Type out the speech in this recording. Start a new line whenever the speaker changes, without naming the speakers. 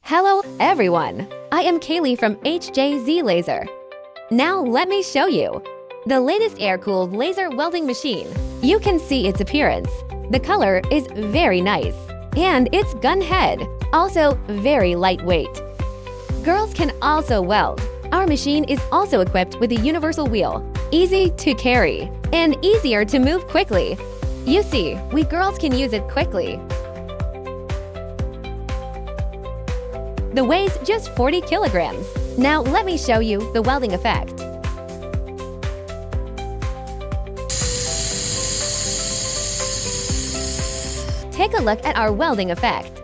Hello everyone, I am Kaylee from HJZ Laser. Now let me show you the latest air-cooled laser welding machine. You can see its appearance. The color is very nice, and its gun head also very lightweight. Girls can also weld. Our machine is also equipped with a universal wheel, easy to carry, and easier to move quickly. You see, we girls can use it quickly. The weighs just 40 kilograms. Now let me show you the welding effect. Take a look at our welding effect.